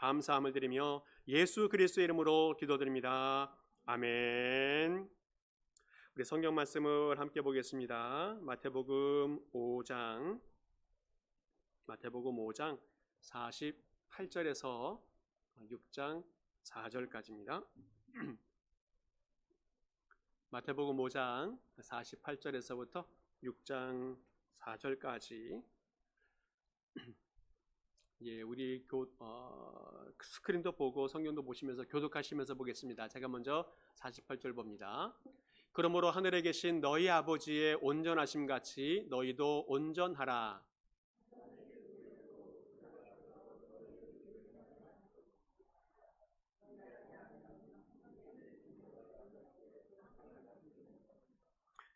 감사함을 드리며 예수 그리스도의 이름으로 기도드립니다. 아멘. 우리 성경 말씀을 함께 보겠습니다. 마태복음 5장 48절에서 6장 4절까지입니다. 마태복음 5장 48절에서부터 6장 4절까지 우리 스크린도 보고 성경도 보시면서 교독하시면서 보겠습니다. 제가 먼저 48절 봅니다. 그러므로 하늘에 계신 너희 아버지의 온전하심 같이 너희도 온전하라.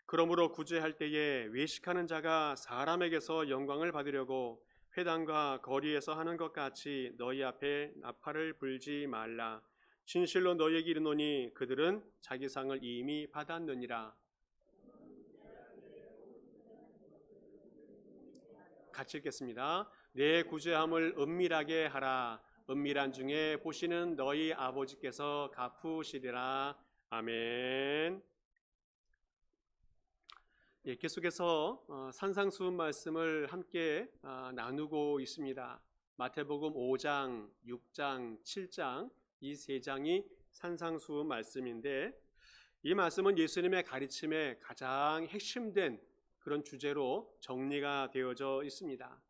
그러므로 구제할 때에 외식하는 자가 사람에게서 영광을 받으려고 회당과 거리에서 하는 것 같이 너희 앞에 나팔을 불지 말라. 진실로 너희에게 이르노니 그들은 자기 상을 이미 받았느니라. 같이 읽겠습니다. 내 구제함을 은밀하게 하라. 은밀한 중에 보시는 너희 아버지께서 갚으시리라. 아멘. 계속해서 산상수훈 말씀을 함께 나누고 있습니다. 마태복음 5장, 6장, 7장 이 세 장이 산상수훈 말씀인데 이 말씀은 예수님의 가르침의 가장 핵심된 그런 주제로 정리가 되어져 있습니다.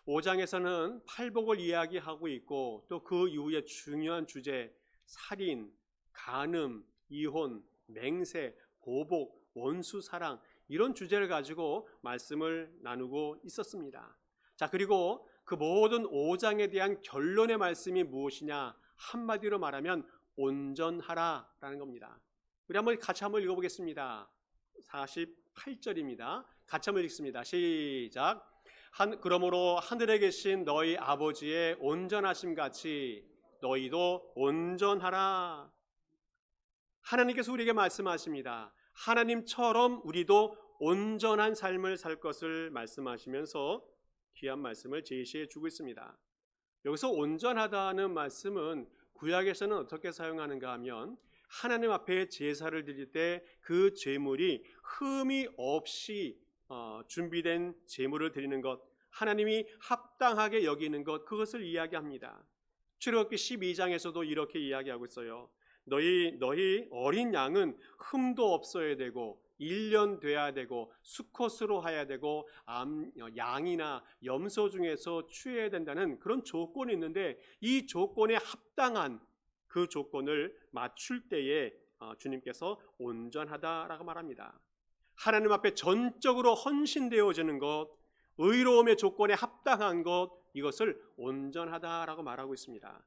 5장에서는 팔복을 이야기하고 있고 또 그 이후에 중요한 주제 살인, 간음, 이혼, 맹세, 보복, 원수 사랑 이런 주제를 가지고 말씀을 나누고 있었습니다. 자, 그리고 그 모든 5장에 대한 결론의 말씀이 무엇이냐? 한마디로 말하면 온전하라라는 겁니다. 우리 같이 한번 읽어보겠습니다. 48절입니다. 같이 한번 읽습니다. 시작. 그러므로 하늘에 계신 너희 아버지의 온전하심 같이 너희도 온전하라. 하나님께서 우리에게 말씀하십니다. 하나님처럼 우리도 온전한 삶을 살 것을 말씀하시면서 귀한 말씀을 제시해 주고 있습니다. 여기서 온전하다는 말씀은 구약에서는 어떻게 사용하는가 하면 하나님 앞에 제사를 드릴 때 그 제물이 흠이 없이 준비된 제물을 드리는 것, 하나님이 합당하게 여기는 것, 그것을 이야기합니다. 출애굽기 12장에서도 이렇게 이야기하고 있어요. 너희 어린 양은 흠도 없어야 되고 1년 돼야 되고 수컷으로 해야 되고 양이나 염소 중에서 취해야 된다는 그런 조건이 있는데 이 조건에 합당한 그 조건을 맞출 때에 주님께서 온전하다라고 말합니다. 하나님 앞에 전적으로 헌신되어지는 것, 의로움의 조건에 합당한 것, 이것을 온전하다라고 말하고 있습니다.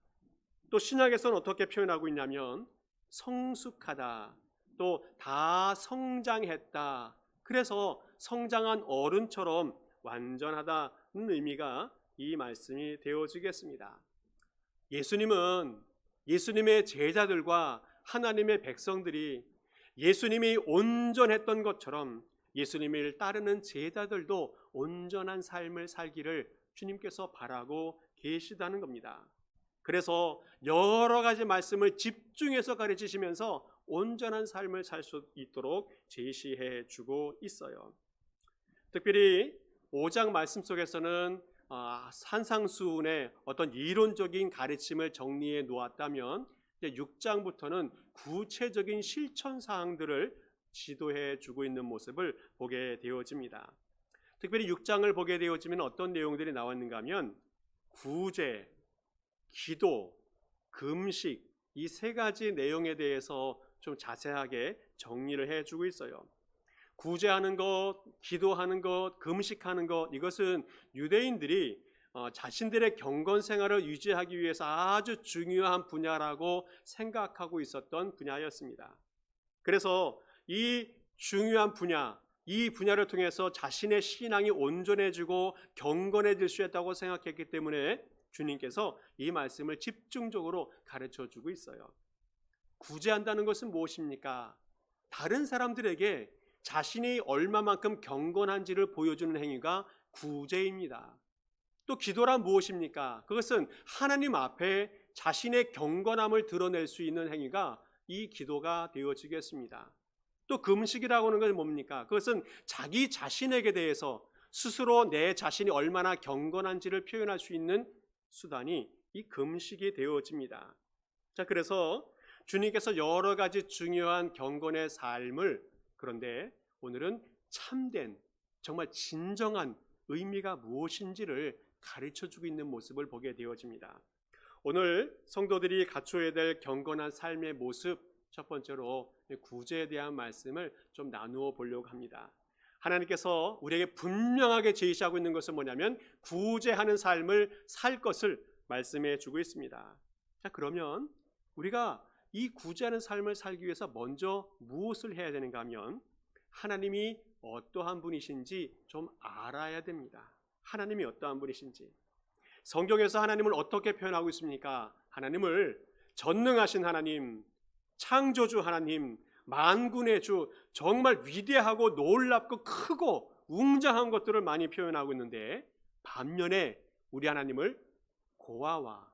또 신약에서는 어떻게 표현하고 있냐면 성숙하다, 또 다 성장했다, 그래서 성장한 어른처럼 완전하다는 의미가 이 말씀이 되어지겠습니다. 예수님의 제자들과 하나님의 백성들이 예수님이 온전했던 것처럼 예수님을 따르는 제자들도 온전한 삶을 살기를 주님께서 바라고 계시다는 겁니다. 그래서 여러 가지 말씀을 집중해서 가르치시면서 온전한 삶을 살 수 있도록 제시해 주고 있어요. 특별히 5장 말씀 속에서는 산상수훈의 어떤 이론적인 가르침을 정리해 놓았다면 6장부터는 구체적인 실천 사항들을 지도해 주고 있는 모습을 보게 되어집니다. 특별히 6장을 보게 되어지면 어떤 내용들이 나왔는가 하면 구제, 기도, 금식 이 세 가지 내용에 대해서 좀 자세하게 정리를 해주고 있어요. 구제하는 것, 기도하는 것, 금식하는 것, 이것은 유대인들이 자신들의 경건 생활을 유지하기 위해서 아주 중요한 분야라고 생각하고 있었던 분야였습니다. 그래서 이 중요한 분야, 이 분야를 통해서 자신의 신앙이 온전해지고 경건해질 수 있다고 생각했기 때문에 주님께서 이 말씀을 집중적으로 가르쳐주고 있어요. 구제한다는 것은 무엇입니까? 다른 사람들에게 자신이 얼마만큼 경건한지를 보여주는 행위가 구제입니다. 또 기도란 무엇입니까? 그것은 하나님 앞에 자신의 경건함을 드러낼 수 있는 행위가 이 기도가 되어지겠습니다. 또 금식이라고 하는 건 뭡니까? 그것은 자기 자신에게 대해서 스스로 내 자신이 얼마나 경건한지를 표현할 수 있는 수단이 이 금식이 되어집니다. 자, 그래서 주님께서 여러 가지 중요한 경건의 삶을, 그런데 오늘은 참된, 정말 진정한 의미가 무엇인지를 가르쳐주고 있는 모습을 보게 되어집니다. 오늘 성도들이 갖춰야 될 경건한 삶의 모습, 첫 번째로 구제에 대한 말씀을 좀 나누어 보려고 합니다. 하나님께서 우리에게 분명하게 제시하고 있는 것은 뭐냐면 구제하는 삶을 살 것을 말씀해 주고 있습니다. 자, 그러면 우리가 이 구제하는 삶을 살기 위해서 먼저 무엇을 해야 되는가 하면 하나님이 어떠한 분이신지 좀 알아야 됩니다. 하나님이 어떠한 분이신지. 성경에서 하나님을 어떻게 표현하고 있습니까? 하나님을 전능하신 하나님, 창조주 하나님, 만군의 주, 정말 위대하고 놀랍고 크고 웅장한 것들을 많이 표현하고 있는데, 반면에 우리 하나님을 고아와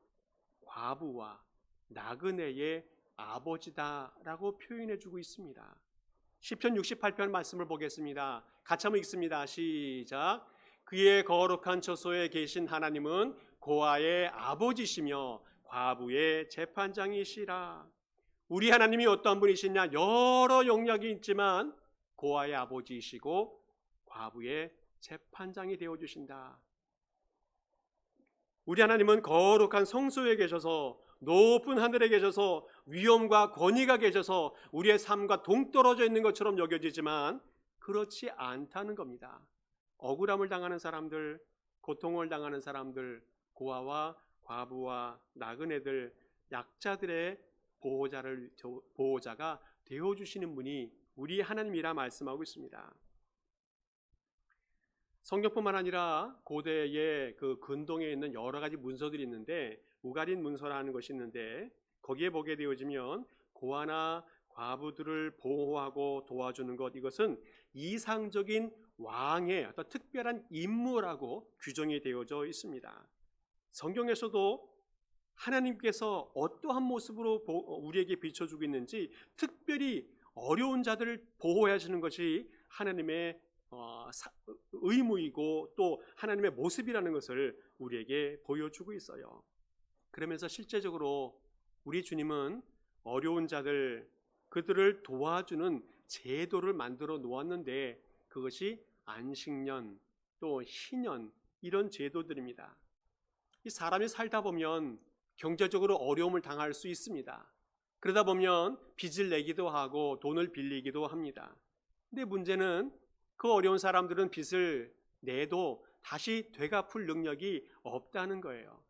과부와 나그네의 아버지다라고 표현해주고 있습니다. 시편 68편 말씀을 보겠습니다. 같이 한번 읽습니다. 시작. 그의 거룩한 처소에 계신 하나님은 고아의 아버지시며 과부의 재판장이시라. 우리 하나님이 어떠한 분이시냐? 여러 영역이 있지만 고아의 아버지이시고 과부의 재판장이 되어주신다. 우리 하나님은 거룩한 성소에 계셔서, 높은 하늘에 계셔서, 위엄과 권위가 계셔서 우리의 삶과 동떨어져 있는 것처럼 여겨지지만 그렇지 않다는 겁니다. 억울함을 당하는 사람들, 고통을 당하는 사람들, 고아와 과부와 나그네들, 약자들의 보호자가 되어주시는 분이 우리 하나님이라 말씀하고 있습니다. 성경뿐만 아니라 고대의 그 근동에 있는 여러 가지 문서들이 있는데, 우가린 문서라는 것이 있는데, 거기에 보게 되어지면 고아나 과부들을 보호하고 도와주는 것, 이것은 이상적인 왕의 어떤 특별한 임무라고 규정이 되어져 있습니다. 성경에서도 하나님께서 어떠한 모습으로 우리에게 비춰주고 있는지, 특별히 어려운 자들을 보호해 주는 것이 하나님의 의무이고 또 하나님의 모습이라는 것을 우리에게 보여주고 있어요. 그러면서 실제적으로 우리 주님은 어려운 자들, 그들을 도와주는 제도를 만들어 놓았는데, 그것이 안식년 또 희년, 이런 제도들입니다. 이 사람이 살다 보면 경제적으로 어려움을 당할 수 있습니다. 그러다 보면 빚을 내기도 하고 돈을 빌리기도 합니다. 근데 문제는 그 어려운 사람들은 빚을 내도 다시 되갚을 능력이 없다는 거예요.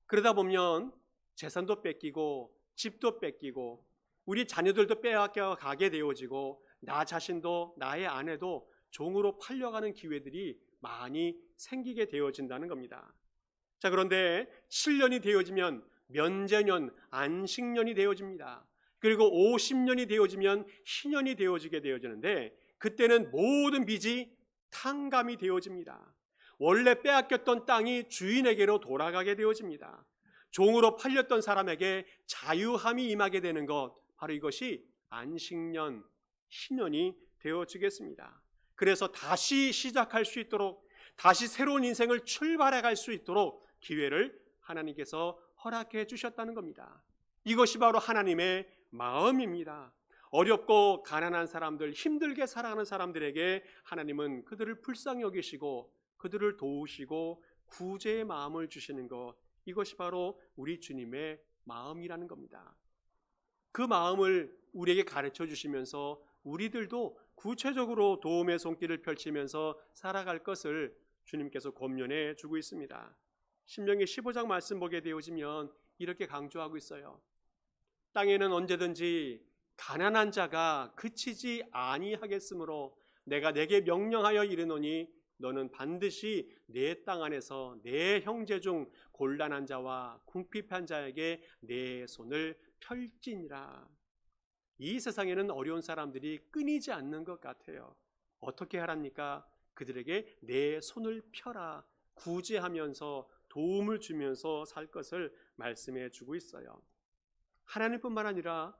그러다 보면 재산도 뺏기고 집도 뺏기고 우리 자녀들도 빼앗겨 가게 되어지고 나 자신도 나의 아내도 종으로 팔려가는 기회들이 많이 생기게 되어진다는 겁니다. 자, 그런데 7년이 되어지면 면제년, 안식년이 되어집니다. 그리고 50년이 되어지면 희년이 되어지게 되어지는데, 그때는 모든 빚이 탕감이 되어집니다. 원래 빼앗겼던 땅이 주인에게로 돌아가게 되어집니다. 종으로 팔렸던 사람에게 자유함이 임하게 되는 것, 바로 이것이 안식년, 희년이 되어지겠습니다. 그래서 다시 시작할 수 있도록, 다시 새로운 인생을 출발해 갈 수 있도록 기회를 하나님께서 허락해 주셨다는 겁니다. 이것이 바로 하나님의 마음입니다. 어렵고 가난한 사람들, 힘들게 살아가는 사람들에게 하나님은 그들을 불쌍히 여기시고 그들을 도우시고 구제의 마음을 주시는 것, 이것이 바로 우리 주님의 마음이라는 겁니다. 그 마음을 우리에게 가르쳐 주시면서 우리들도 구체적으로 도움의 손길을 펼치면서 살아갈 것을 주님께서 권면해 주고 있습니다. 신명기 15장 말씀 보게 되어지면 이렇게 강조하고 있어요. 땅에는 언제든지 가난한 자가 그치지 아니하겠으므로 내가 내게 명령하여 이르노니 너는 반드시 내 땅 안에서 내 형제 중 곤란한 자와 궁핍한 자에게 내 손을 펼지니라. 이 세상에는 어려운 사람들이 끊이지 않는 것 같아요. 어떻게 하랍니까? 그들에게 내 손을 펴라, 구제하면서 도움을 주면서 살 것을 말씀해 주고 있어요. 하나님뿐만 아니라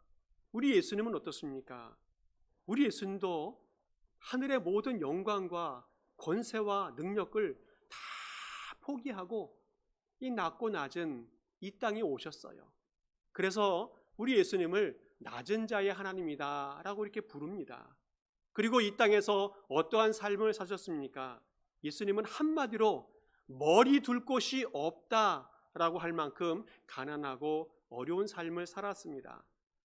우리 예수님은 어떻습니까? 우리 예수님도 하늘의 모든 영광과 권세와 능력을 다 포기하고 이 낮고 낮은 이 땅에 오셨어요. 그래서 우리 예수님을 낮은 자의 하나님이다 라고 이렇게 부릅니다. 그리고 이 땅에서 어떠한 삶을 사셨습니까? 예수님은 한마디로 머리 둘 곳이 없다라고 할 만큼 가난하고 어려운 삶을 살았습니다.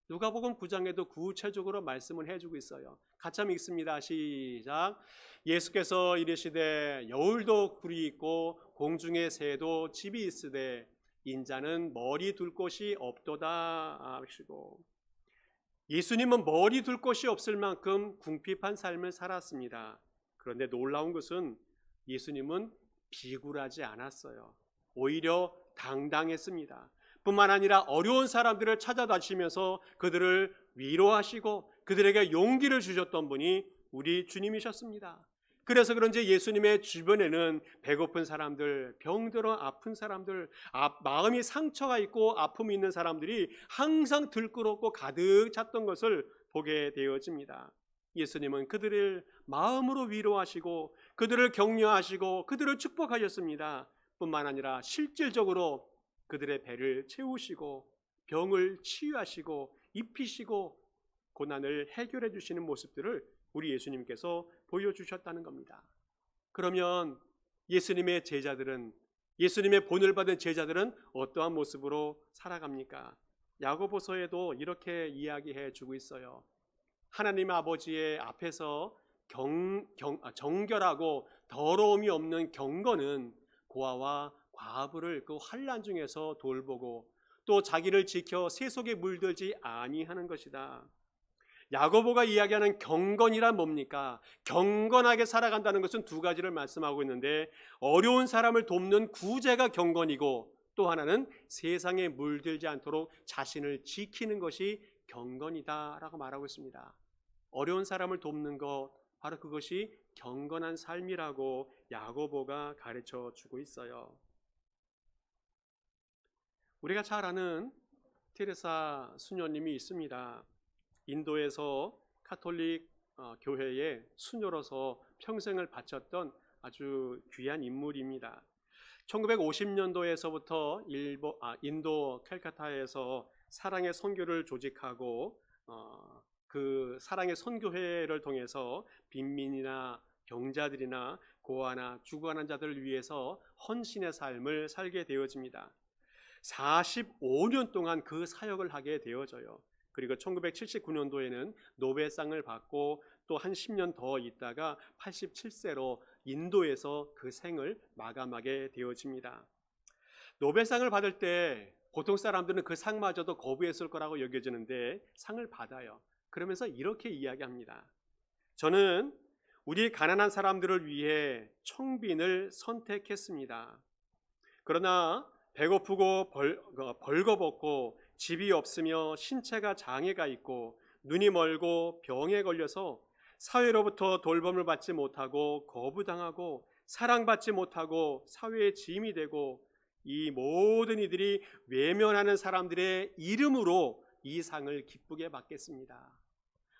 누가복음 9장에도 구체적으로 말씀을 해주고 있어요. 같이 한번 읽습니다. 시작. 예수께서 이르시되 여울도 굴이 있고 공중의 새도 집이 있으되 인자는 머리 둘 곳이 없도다 하시고, 예수님은 머리 둘 곳이 없을 만큼 궁핍한 삶을 살았습니다. 그런데 놀라운 것은 예수님은 비굴하지 않았어요. 오히려 당당했습니다. 뿐만 아니라 어려운 사람들을 찾아다니시면서 그들을 위로하시고 그들에게 용기를 주셨던 분이 우리 주님이셨습니다. 그래서 그런지 예수님의 주변에는 배고픈 사람들, 병들어 아픈 사람들, 마음이 상처가 있고 아픔이 있는 사람들이 항상 들끓었고 가득 찼던 것을 보게 되어집니다. 예수님은 그들을 마음으로 위로하시고 그들을 격려하시고 그들을 축복하셨습니다. 뿐만 아니라 실질적으로 그들의 배를 채우시고 병을 치유하시고 입히시고 고난을 해결해 주시는 모습들을 우리 예수님께서 보여주셨다는 겁니다. 그러면 예수님의 제자들은, 예수님의 본을 받은 제자들은 어떠한 모습으로 살아갑니까? 야고보서에도 이렇게 이야기해 주고 있어요. 하나님 아버지의 앞에서 정결하고 더러움이 없는 경건은 고아와 과부를 그 환난 중에서 돌보고 또 자기를 지켜 세속에 물들지 아니하는 것이다. 야고보가 이야기하는 경건이란 뭡니까? 경건하게 살아간다는 것은 두 가지를 말씀하고 있는데, 어려운 사람을 돕는 구제가 경건이고 또 하나는 세상에 물들지 않도록 자신을 지키는 것이 경건이다라고 말하고 있습니다. 어려운 사람을 돕는 것, 바로 그것이 경건한 삶이라고 야고보가 가르쳐 주고 있어요. 우리가 잘 아는 테레사 수녀님이 있습니다. 인도에서 카톨릭 교회에 수녀로서 평생을 바쳤던 아주 귀한 인물입니다. 1950년도에서부터 인도 캘카타에서 사랑의 선교를 조직하고 그 사랑의 선교회를 통해서 빈민이나 병자들이나 고아나 죽어가는 자들을 위해서 헌신의 삶을 살게 되어집니다. 45년 동안 그 사역을 하게 되어져요. 그리고 1979년도에는 노벨상을 받고 또 한 10년 더 있다가 87세로 인도에서 그 생을 마감하게 되어집니다. 노벨상을 받을 때 보통 사람들은 그 상마저도 거부했을 거라고 여겨지는데 상을 받아요. 그러면서 이렇게 이야기합니다. 저는 우리 가난한 사람들을 위해 청빈을 선택했습니다. 그러나 배고프고 벌거벗고 집이 없으며 신체가 장애가 있고 눈이 멀고 병에 걸려서 사회로부터 돌봄을 받지 못하고 거부당하고 사랑받지 못하고 사회의 짐이 되고 이 모든 이들이 외면하는 사람들의 이름으로 이 상을 기쁘게 받겠습니다.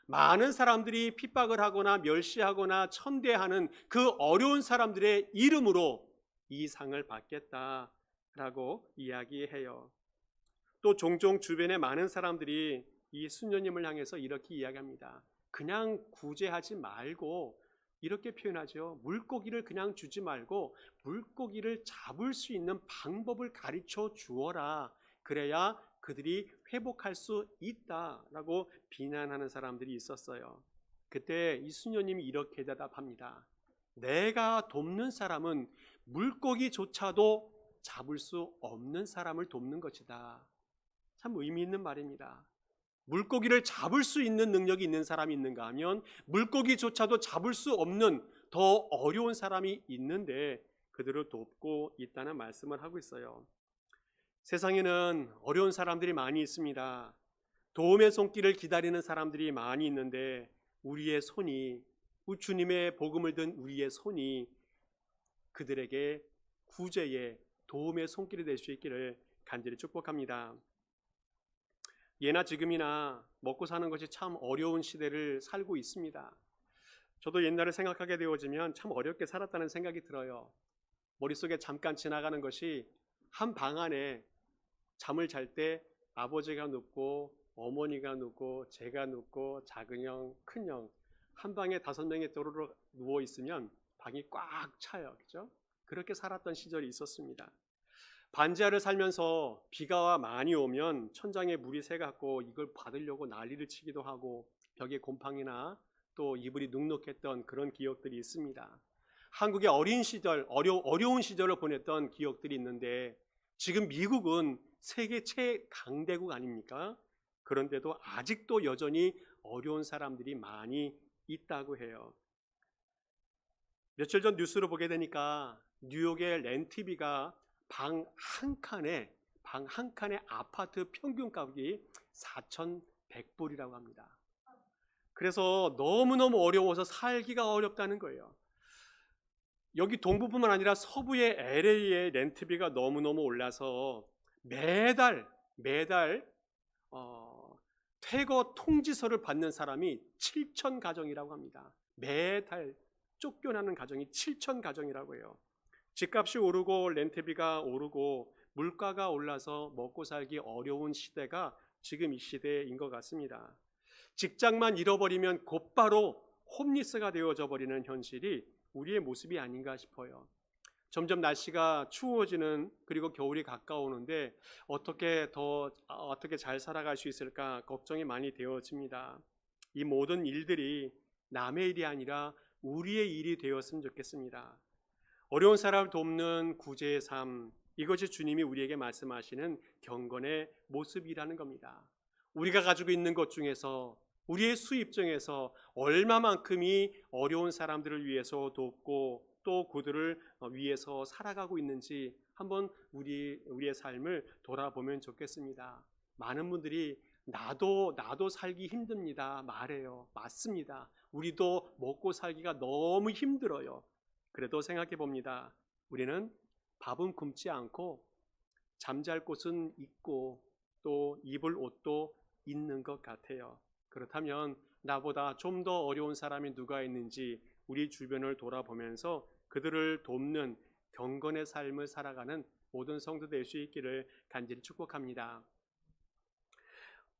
많은 사람들이 핍박을 하거나 멸시하거나 천대하는 그 어려운 사람들의 이름으로 이 상을 받겠다라고 이야기해요. 또 종종 주변에 많은 사람들이 이 수녀님을 향해서 이렇게 이야기합니다. 그냥 구제하지 말고, 이렇게 표현하죠. 물고기를 그냥 주지 말고 물고기를 잡을 수 있는 방법을 가르쳐 주어라. 그래야 그들이 회복할 수 있다라고 비난하는 사람들이 있었어요. 그때 이 수녀님이 이렇게 대답합니다. 내가 돕는 사람은 물고기조차도 잡을 수 없는 사람을 돕는 것이다. 참 의미 있는 말입니다. 물고기를 잡을 수 있는 능력이 있는 사람이 있는가 하면 물고기조차도 잡을 수 없는 더 어려운 사람이 있는데 그들을 돕고 있다는 말씀을 하고 있어요. 세상에는 어려운 사람들이 많이 있습니다. 도움의 손길을 기다리는 사람들이 많이 있는데 우리의 손이, 주님의 복음을 든 우리의 손이 그들에게 구제에 도움의 손길이 될 수 있기를 간절히 축복합니다. 예나 지금이나 먹고 사는 것이 참 어려운 시대를 살고 있습니다. 저도 옛날을 생각하게 되어지면 참 어렵게 살았다는 생각이 들어요. 머릿속에 잠깐 지나가는 것이 한 방 안에 잠을 잘 때 아버지가 눕고 어머니가 눕고 제가 눕고 작은 형, 큰 형, 한 방에 5명이 또르르 누워 있으면 방이 꽉 차요. 그죠? 그렇게 살았던 시절이 있었습니다. 반지하를 살면서 비가 많이 오면 천장에 물이 새갖고 이걸 받으려고 난리를 치기도 하고 벽에 곰팡이나 또 이불이 눅눅했던 그런 기억들이 있습니다. 한국의 어린 시절, 어려운 시절을 보냈던 기억들이 있는데 지금 미국은 세계 최강대국 아닙니까? 그런데도 아직도 여전히 어려운 사람들이 많이 있다고 해요. 며칠 전 뉴스를 보게 되니까 뉴욕의 렌트비가 방 한 칸에 아파트 평균 가격이 4,100불이라고 합니다. 그래서 너무너무 어려워서 살기가 어렵다는 거예요. 여기 동부뿐만 아니라 서부의 LA의 렌트비가 너무너무 올라서 매달 퇴거 통지서를 받는 사람이 7천 가정이라고 합니다. 매달 쫓겨나는 가정이 7천 가정이라고 해요. 집값이 오르고 렌트비가 오르고 물가가 올라서 먹고 살기 어려운 시대가 지금 이 시대인 것 같습니다. 직장만 잃어버리면 곧바로 홈리스가 되어져 버리는 현실이 우리의 모습이 아닌가 싶어요. 점점 날씨가 추워지는 그리고 겨울이 가까우는데 어떻게 잘 살아갈 수 있을까 걱정이 많이 되어집니다. 이 모든 일들이 남의 일이 아니라 우리의 일이 되었으면 좋겠습니다. 어려운 사람을 돕는 구제의 삶, 이것이 주님이 우리에게 말씀하시는 경건의 모습이라는 겁니다. 우리가 가지고 있는 것 중에서 우리의 수입 중에서 얼마만큼이 어려운 사람들을 위해서 돕고 또 그들을 위해서 살아가고 있는지 한번 우리의 삶을 돌아보면 좋겠습니다. 많은 분들이 나도 살기 힘듭니다 말해요. 맞습니다. 우리도 먹고 살기가 너무 힘들어요. 그래도 생각해 봅니다. 우리는 밥은 굶지 않고 잠잘 곳은 있고 또 입을 옷도 있는 것 같아요. 그렇다면 나보다 좀 더 어려운 사람이 누가 있는지 우리 주변을 돌아보면서 그들을 돕는 경건의 삶을 살아가는 모든 성도 될 수 있기를 간절히 축복합니다.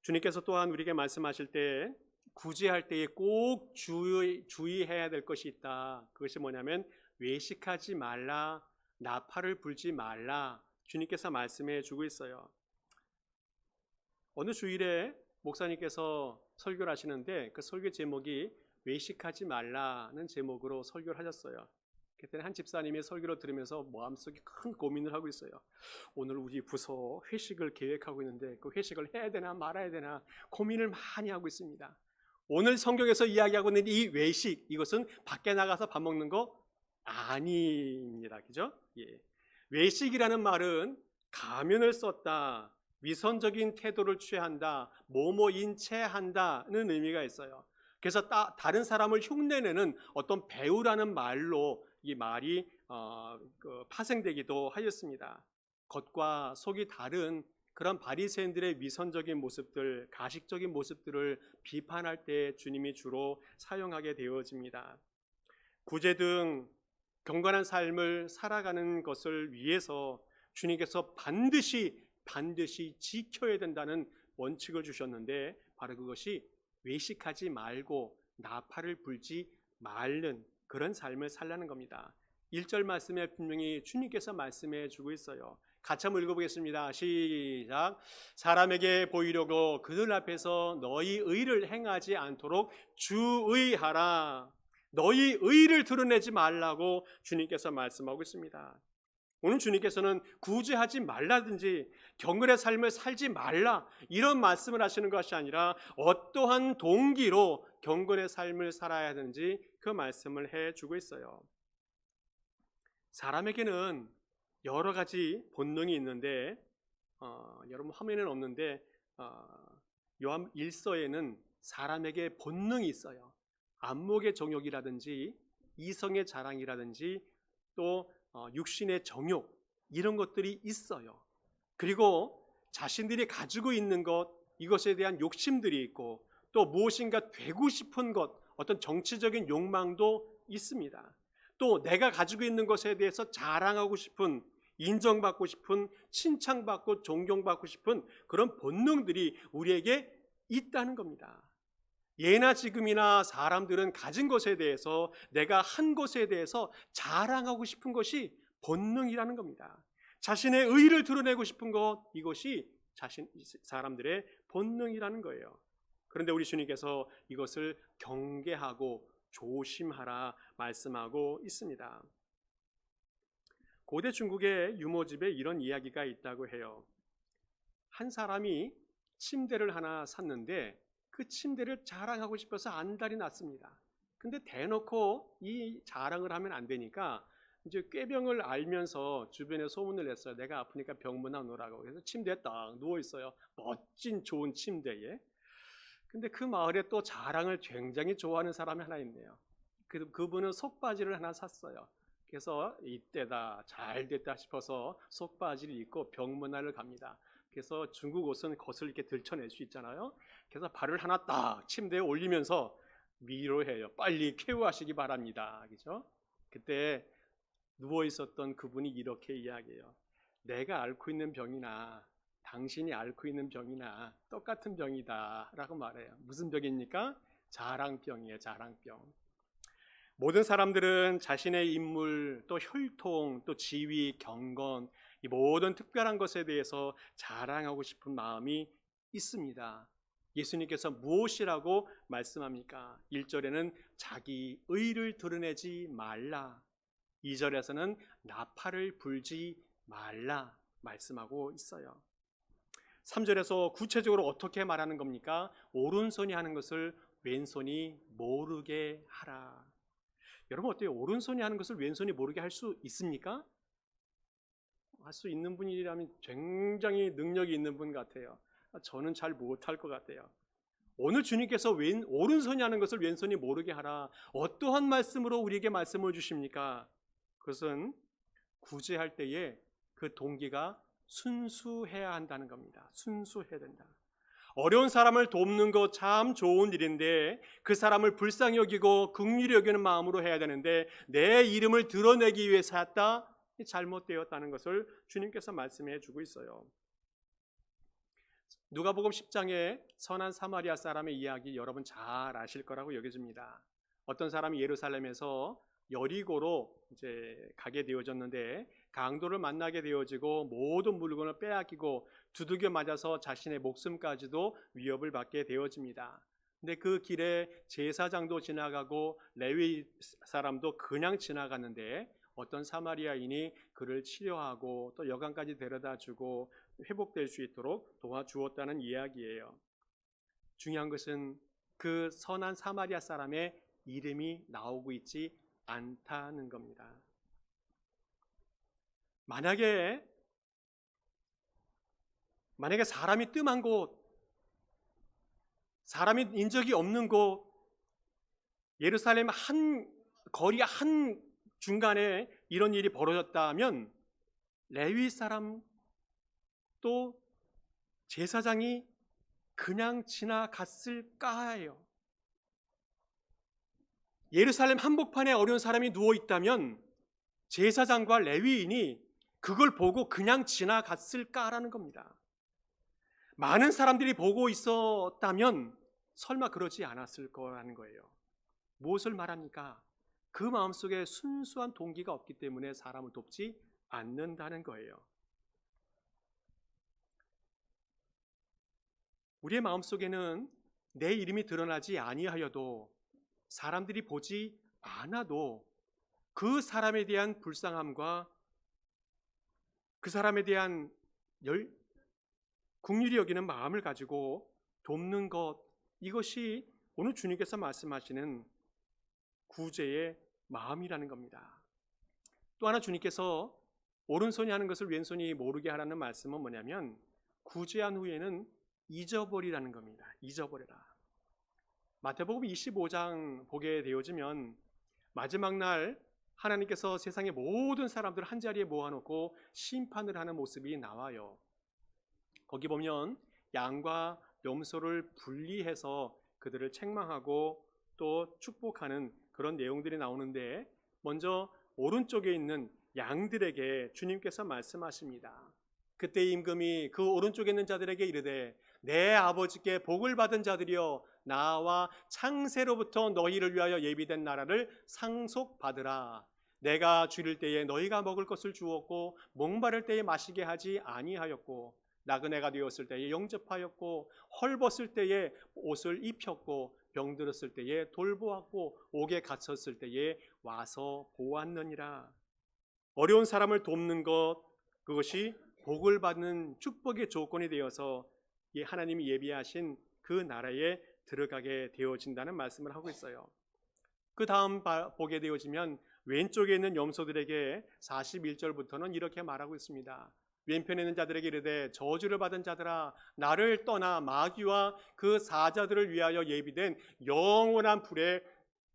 주님께서 또한 우리에게 말씀하실 때 구제할 때에 꼭 주의해야 될 것이 있다. 그것이 뭐냐면 외식하지 말라, 나팔을 불지 말라. 주님께서 말씀해 주고 있어요. 어느 주일에 목사님께서 설교를 하시는데 그 설교 제목이 외식하지 말라는 제목으로 설교를 하셨어요. 그때는 한 집사님이 설교를 들으면서 마음속에 큰 고민을 하고 있어요. 오늘 우리 부서 회식을 계획하고 있는데 그 회식을 해야 되나 말아야 되나 고민을 많이 하고 있습니다. 오늘 성경에서 이야기하고 있는 이 외식, 이것은 밖에 나가서 밥 먹는 거 아닙니다. 그죠? 예. 외식이라는 말은 가면을 썼다, 위선적인 태도를 취한다, 뭐뭐인 채 한다는 의미가 있어요. 그래서 다른 사람을 흉내내는 어떤 배우라는 말로 이 말이 파생되기도 하였습니다. 겉과 속이 다른 그런 바리새인들의 위선적인 모습들, 가식적인 모습들을 비판할 때 주님이 주로 사용하게 되어집니다. 구제 등 경건한 삶을 살아가는 것을 위해서 주님께서 반드시 지켜야 된다는 원칙을 주셨는데 바로 그것이 외식하지 말고 나팔을 불지 말는 그런 삶을 살라는 겁니다. 1절 말씀에 분명히 주님께서 말씀해 주고 있어요. 같이 한번 읽어보겠습니다. 시작. 사람에게 보이려고 그들 앞에서 너희 의를 행하지 않도록 주의하라. 너희 의를 드러내지 말라고 주님께서 말씀하고 있습니다. 오늘 주님께서는 구제하지 말라든지 경건의 삶을 살지 말라 이런 말씀을 하시는 것이 아니라 어떠한 동기로 경건의 삶을 살아야 하는지 그 말씀을 해주고 있어요. 사람에게는 여러 가지 본능이 있는데 여러분 화면에는 없는데 요한 1서에는 사람에게 본능이 있어요. 안목의 정욕이라든지 이성의 자랑이라든지 또 육신의 정욕, 이런 것들이 있어요. 그리고 자신들이 가지고 있는 것, 이것에 대한 욕심들이 있고 또 무엇인가 되고 싶은 것, 어떤 정치적인 욕망도 있습니다. 또 내가 가지고 있는 것에 대해서 자랑하고 싶은, 인정받고 싶은, 칭찬받고 존경받고 싶은 그런 본능들이 우리에게 있다는 겁니다. 예나 지금이나 사람들은 가진 것에 대해서, 내가 한 것에 대해서 자랑하고 싶은 것이 본능이라는 겁니다. 자신의 의의를 드러내고 싶은 것, 이것이 사람들의 본능이라는 거예요. 그런데 우리 주님께서 이것을 경계하고 조심하라 말씀하고 있습니다. 고대 중국의 유모집에 이런 이야기가 있다고 해요. 한 사람이 침대를 하나 샀는데 그 침대를 자랑하고 싶어서 안달이 났습니다. 근데 대놓고 이 자랑을 하면 안 되니까 이제 꾀병을 알면서 주변에 소문을 냈어요. 내가 아프니까 병문안 오라고. 그래서 침대에 딱 누워 있어요. 멋진 좋은 침대에. 근데 그 마을에 또 자랑을 굉장히 좋아하는 사람이 하나 있네요. 그분은 속바지를 하나 샀어요. 그래서 이때다, 잘 됐다 싶어서 속바지를 입고 병문안을 갑니다. 그래서 중국 옷은 겉을 이렇게 들춰낼 수 있잖아요. 그래서 발을 하나 딱 침대에 올리면서 위로해요. 빨리 쾌유하시기 바랍니다. 그죠? 그때 누워 있었던 그분이 이렇게 이야기해요. 내가 앓고 있는 병이나 당신이 앓고 있는 병이나 똑같은 병이다 라고 말해요. 무슨 병입니까? 자랑병이에요. 자랑병. 모든 사람들은 자신의 인물, 또 혈통, 또 지위, 경건, 이 모든 특별한 것에 대해서 자랑하고 싶은 마음이 있습니다. 예수님께서 무엇이라고 말씀합니까? 1절에는 자기 의를 드러내지 말라. 2절에서는 나팔을 불지 말라 말씀하고 있어요. 3절에서 구체적으로 어떻게 말하는 겁니까? 오른손이 하는 것을 왼손이 모르게 하라. 여러분 어때요? 오른손이 하는 것을 왼손이 모르게 할 수 있습니까? 할 수 있는 분이라면 굉장히 능력이 있는 분 같아요. 저는 잘 못할 것 같아요. 오늘 주님께서 오른손이 하는 것을 왼손이 모르게 하라. 어떠한 말씀으로 우리에게 말씀을 주십니까? 그것은 구제할 때에 그 동기가 순수해야 한다는 겁니다. 순수해야 된다. 어려운 사람을 돕는 거 참 좋은 일인데 그 사람을 불쌍히 여기고 긍휼히 여기는 마음으로 해야 되는데 내 이름을 드러내기 위해서 했다? 잘못되었다는 것을 주님께서 말씀해 주고 있어요. 누가복음 10장에 선한 사마리아 사람의 이야기 여러분 잘 아실 거라고 여겨집니다. 어떤 사람이 예루살렘에서 여리고로 이제 가게 되어졌는데 강도를 만나게 되어지고 모든 물건을 빼앗기고 두들겨 맞아서 자신의 목숨까지도 위협을 받게 되어집니다. 근데 그 길에 제사장도 지나가고 레위 사람도 그냥 지나갔는데 어떤 사마리아인이 그를 치료하고 또 여관까지 데려다 주고 회복될 수 있도록 도와주었다는 이야기예요. 중요한 것은 그 선한 사마리아 사람의 이름이 나오고 있지 않다는 겁니다. 만약에 사람이 뜸한 곳, 사람이 인적이 없는 곳, 예루살렘 한 거리 한 중간에 이런 일이 벌어졌다면 레위 사람 또 제사장이 그냥 지나갔을까요? 예루살렘 한복판에 어려운 사람이 누워 있다면 제사장과 레위인이 그걸 보고 그냥 지나갔을까라는 겁니다. 많은 사람들이 보고 있었다면 설마 그러지 않았을 거라는 거예요. 무엇을 말합니까? 그 마음속에 순수한 동기가 없기 때문에 사람을 돕지 않는다는 거예요. 우리의 마음속에는 내 이름이 드러나지 아니하여도 사람들이 보지 않아도 그 사람에 대한 불쌍함과 그 사람에 대한 긍휼히 여기는 마음을 가지고 돕는 것, 이것이 오늘 주님께서 말씀하시는 구제의 마음이라는 겁니다. 또 하나 주님께서 오른손이 하는 것을 왼손이 모르게 하라는 말씀은 뭐냐면 구제한 후에는 잊어버리라는 겁니다. 잊어버려라. 마태복음 25장 보게 되어지면 마지막 날 하나님께서 세상의 모든 사람들을 한자리에 모아놓고 심판을 하는 모습이 나와요. 거기 보면 양과 염소를 분리해서 그들을 책망하고 또 축복하는 그런 내용들이 나오는데, 먼저 오른쪽에 있는 양들에게 주님께서 말씀하십니다. 그때 임금이 그 오른쪽에 있는 자들에게 이르되, 내 아버지께 복을 받은 자들이여, 나와 창세로부터 너희를 위하여 예비된 나라를 상속받으라. 내가 줄일 때에 너희가 먹을 것을 주었고, 목마를 때에 마시게 하지 아니하였고, 나그네가 되었을 때에 영접하였고, 헐벗을 때에 옷을 입혔고, 병들었을 때에 돌보았고, 옥에 갇혔을 때에 와서 보았느니라. 어려운 사람을 돕는 것, 그것이 복을 받는 축복의 조건이 되어서 하나님이 예비하신 그 나라에 들어가게 되어진다는 말씀을 하고 있어요. 그 다음 보게 되어지면 왼쪽에 있는 염소들에게 41절부터는 이렇게 말하고 있습니다. 왼편에 있는 자들에게 이르되, 저주를 받은 자들아, 나를 떠나 마귀와 그 사자들을 위하여 예비된 영원한 불에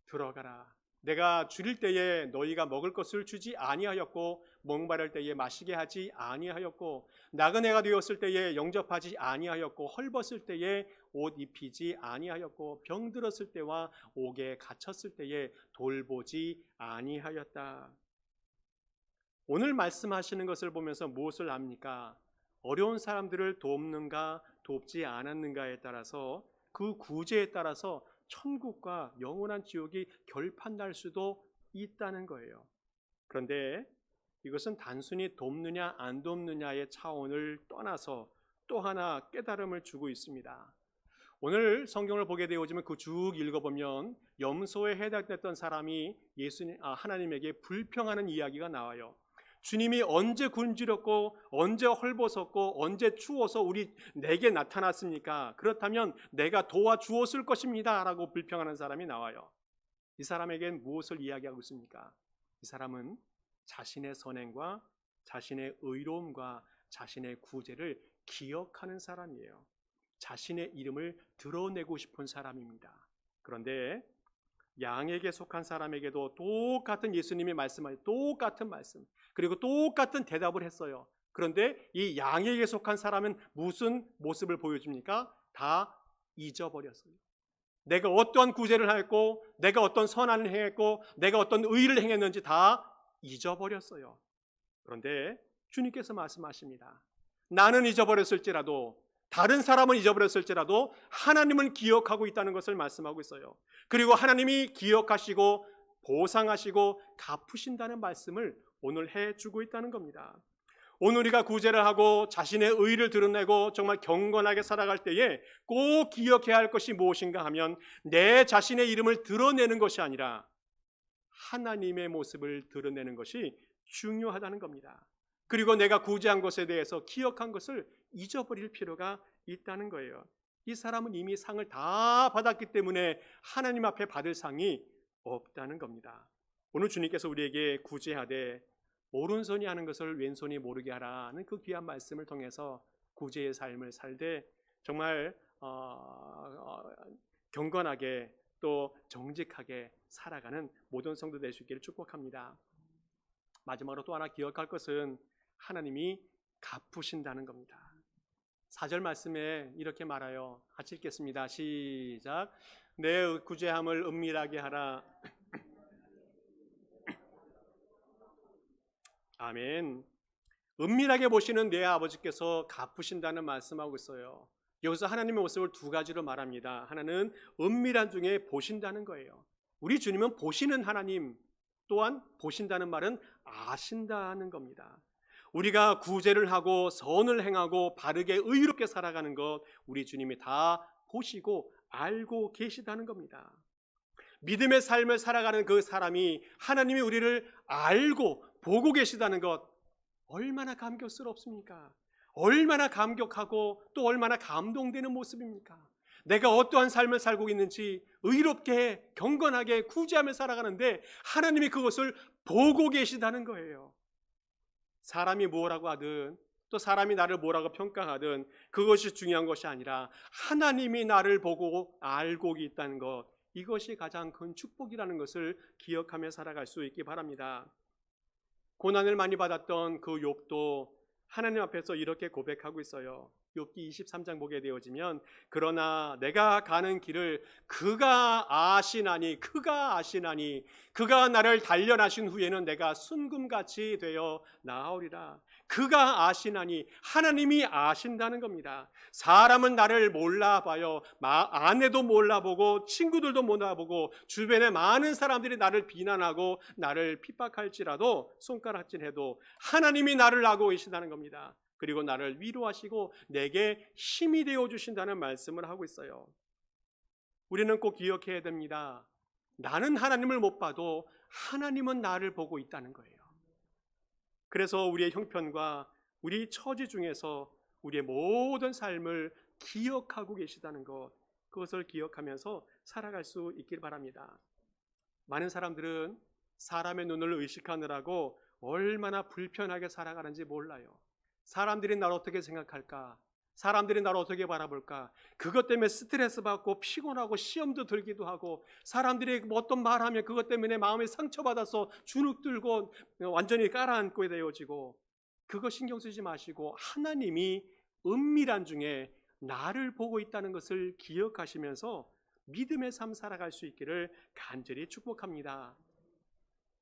들어가라. 내가 줄일 때에 너희가 먹을 것을 주지 아니하였고, 목마를 때에 마시게 하지 아니하였고, 나그네가 되었을 때에 영접하지 아니하였고, 헐벗을 때에 옷 입히지 아니하였고, 병들었을 때와 옥에 갇혔을 때에 돌보지 아니하였다. 오늘 말씀하시는 것을 보면서 무엇을 압니까? 어려운 사람들을 돕는가 돕지 않았는가에 따라서, 그 구제에 따라서 천국과 영원한 지옥이 결판날 수도 있다는 거예요. 그런데 이것은 단순히 돕느냐 안 돕느냐의 차원을 떠나서 또 하나 깨달음을 주고 있습니다. 오늘 성경을 보게 되어지면 그 쭉 읽어보면 염소에 해당됐던 사람이 하나님에게 불평하는 이야기가 나와요. 주님이 언제 굶주렸고 언제 헐벗었고 언제 추워서 내게 나타났습니까? 그렇다면 내가 도와주었을 것입니다 라고 불평하는 사람이 나와요. 이 사람에겐 무엇을 이야기하고 있습니까? 이 사람은 자신의 선행과 자신의 의로움과 자신의 구제를 기억하는 사람이에요. 자신의 이름을 드러내고 싶은 사람입니다. 그런데 양에게 속한 사람에게도 똑같은 예수님이 말씀하신 똑같은 말씀, 그리고 똑같은 대답을 했어요. 그런데 이 양에게 속한 사람은 무슨 모습을 보여줍니까? 다 잊어버렸어요. 내가 어떠한 구제를 했고, 내가 어떤 선한을 행했고, 내가 어떤 의를 행했는지 다 잊어버렸어요. 그런데 주님께서 말씀하십니다. 나는 잊어버렸을지라도, 다른 사람은 잊어버렸을지라도 하나님은 기억하고 있다는 것을 말씀하고 있어요. 그리고 하나님이 기억하시고 보상하시고 갚으신다는 말씀을 오늘 해주고 있다는 겁니다. 오늘 우리가 구제를 하고 자신의 의를 드러내고 정말 경건하게 살아갈 때에 꼭 기억해야 할 것이 무엇인가 하면, 내 자신의 이름을 드러내는 것이 아니라 하나님의 모습을 드러내는 것이 중요하다는 겁니다. 그리고 내가 구제한 것에 대해서 기억한 것을 잊어버릴 필요가 있다는 거예요. 이 사람은 이미 상을 다 받았기 때문에 하나님 앞에 받을 상이 없다는 겁니다. 오늘 주님께서 우리에게 구제하되 오른손이 하는 것을 왼손이 모르게 하라는 그 귀한 말씀을 통해서 구제의 삶을 살되 정말 경건하게 또 정직하게 살아가는 모든 성도 될 수 있기를 축복합니다. 마지막으로 또 하나 기억할 것은 하나님이 갚으신다는 겁니다. 4절 말씀에 이렇게 말하여 같이 읽겠습니다. 시작. 내 구제함을 은밀하게 하라. 아멘. 은밀하게 보시는 내 아버지께서 갚으신다는 말씀하고 있어요. 여기서 하나님의 모습을 두 가지로 말합니다. 하나는 은밀한 중에 보신다는 거예요. 우리 주님은 보시는 하나님, 또한 보신다는 말은 아신다는 겁니다. 우리가 구제를 하고 선을 행하고 바르게 의롭게 살아가는 것, 우리 주님이 다 보시고 알고 계시다는 겁니다. 믿음의 삶을 살아가는 그 사람이 하나님이 우리를 알고 보고 계시다는 것, 얼마나 감격스럽습니까? 얼마나 감격하고 또 얼마나 감동되는 모습입니까? 내가 어떠한 삶을 살고 있는지 의롭게 경건하게 구제하며 살아가는데 하나님이 그것을 보고 계시다는 거예요. 사람이 뭐라고 하든 또 사람이 나를 뭐라고 평가하든 그것이 중요한 것이 아니라 하나님이 나를 보고 알고 있다는 것, 이것이 가장 큰 축복이라는 것을 기억하며 살아갈 수 있기 바랍니다. 고난을 많이 받았던 그 욥도 하나님 앞에서 이렇게 고백하고 있어요. 욥기 23장 보게 되어지면 그러나 내가 가는 길을 그가 아시나니 그가 나를 단련하신 후에는 내가 순금같이 되어 나아오리라. 그가 아시나니 하나님이 아신다는 겁니다. 사람은 나를 몰라봐요. 아내도 몰라보고 친구들도 몰라보고 주변에 많은 사람들이 나를 비난하고 나를 핍박할지라도 손가락질해도 하나님이 나를 알고 계신다는 겁니다. 그리고 나를 위로하시고 내게 힘이 되어 주신다는 말씀을 하고 있어요. 우리는 꼭 기억해야 됩니다. 나는 하나님을 못 봐도 하나님은 나를 보고 있다는 거예요. 그래서 우리의 형편과 우리 처지 중에서 우리의 모든 삶을 기억하고 계시다는 것, 그것을 기억하면서 살아갈 수 있길 바랍니다. 많은 사람들은 사람의 눈을 의식하느라고 얼마나 불편하게 살아가는지 몰라요. 사람들이 나를 어떻게 생각할까? 사람들이 나를 어떻게 바라볼까? 그것 때문에 스트레스 받고 피곤하고 시험도 들기도 하고 사람들이 어떤 말하면 그것 때문에 마음이 상처받아서 주눅 들고 완전히 깔아앉게 되어지고 그거 신경 쓰지 마시고 하나님이 은밀한 중에 나를 보고 있다는 것을 기억하시면서 믿음의 삶 살아갈 수 있기를 간절히 축복합니다.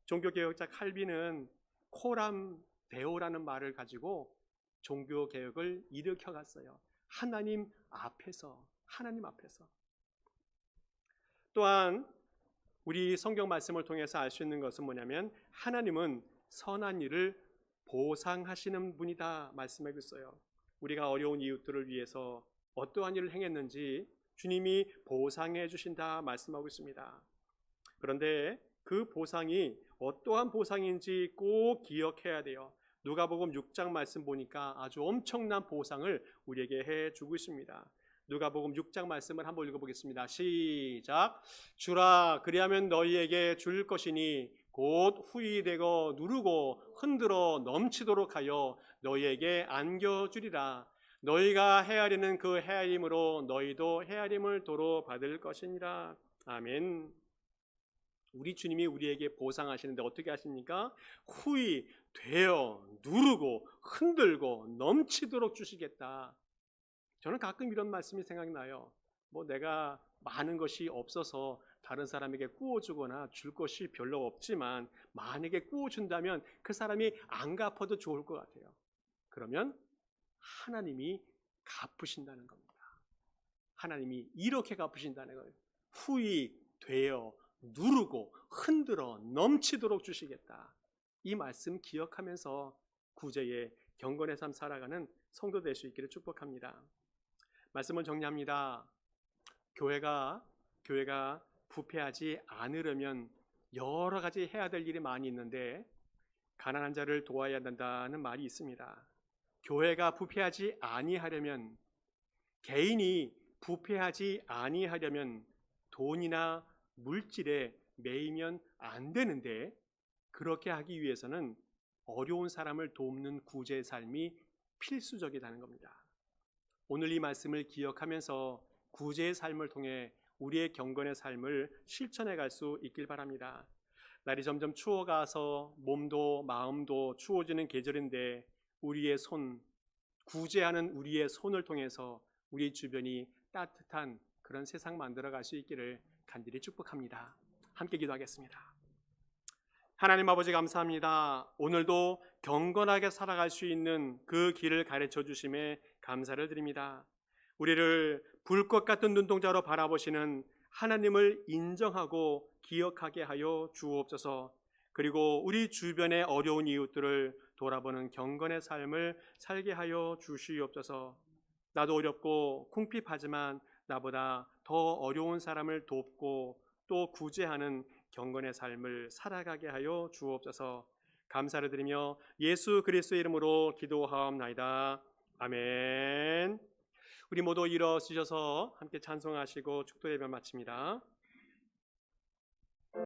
종교개혁자 칼빈은 코람 데오라는 말을 가지고 종교개혁을 일으켜갔어요. 하나님 앞에서. 또한 우리 성경 말씀을 통해서 알 수 있는 것은 뭐냐면 하나님은 선한 일을 보상하시는 분이다 말씀하고 있어요. 우리가 어려운 이웃들을 위해서 어떠한 일을 행했는지 주님이 보상해 주신다 말씀하고 있습니다. 그런데 그 보상이 어떠한 보상인지 꼭 기억해야 돼요. 누가복음 6장 말씀 보니까 아주 엄청난 보상을 우리에게 해주고 있습니다. 누가복음 6장 말씀을 한번 읽어보겠습니다. 시작. 주라 그리하면 너희에게 줄 것이니 곧 후히되고 누르고 흔들어 넘치도록 하여 너희에게 안겨주리라. 너희가 헤아리는 그 헤아림으로 너희도 헤아림을 도로 받을 것이니라. 아멘. 우리 주님이 우리에게 보상하시는데 어떻게 하십니까? 후히 되어 누르고 흔들고 넘치도록 주시겠다. 저는 가끔 이런 말씀이 생각나요. 내가 많은 것이 없어서 다른 사람에게 구워주거나 줄 것이 별로 없지만 만약에 구워준다면 그 사람이 안 갚아도 좋을 것 같아요. 그러면 하나님이 갚으신다는 겁니다. 하나님이 이렇게 갚으신다는 거예요. 후히 되어 누르고 흔들어 넘치도록 주시겠다. 이 말씀 기억하면서 구제의 경건의 삶 살아가는 성도 될 수 있기를 축복합니다. 말씀을 정리합니다. 교회가 부패하지 않으려면 여러 가지 해야 될 일이 많이 있는데 가난한 자를 도와야 된다는 말이 있습니다. 교회가 부패하지 아니하려면, 개인이 부패하지 아니하려면 돈이나 물질에 매이면 안 되는데 그렇게 하기 위해서는 어려운 사람을 돕는 구제의 삶이 필수적이라는 겁니다. 오늘 이 말씀을 기억하면서 구제의 삶을 통해 우리의 경건의 삶을 실천해 갈 수 있길 바랍니다. 날이 점점 추워가서 몸도 마음도 추워지는 계절인데 우리의 구제하는 우리의 손을 통해서 우리 주변이 따뜻한 그런 세상 만들어 갈 수 있기를 간절히 축복합니다. 함께 기도하겠습니다. 하나님 아버지 감사합니다. 오늘도 경건하게 살아갈 수 있는 그 길을 가르쳐 주심에 감사를 드립니다. 우리를 불꽃 같은 눈동자로 바라보시는 하나님을 인정하고 기억하게 하여 주옵소서. 그리고 우리 주변의 어려운 이웃들을 돌아보는 경건의 삶을 살게 하여 주시옵소서. 나도 어렵고 궁핍하지만 나보다 더 어려운 사람을 돕고 또 구제하는 경건의 삶을 살아가게 하여 주옵소서. 감사를 드리며 예수 그리스도의 이름으로 기도하옵나이다. 아멘. 우리 모두 일어서셔서 함께 찬송하시고 축도 예배 마칩니다.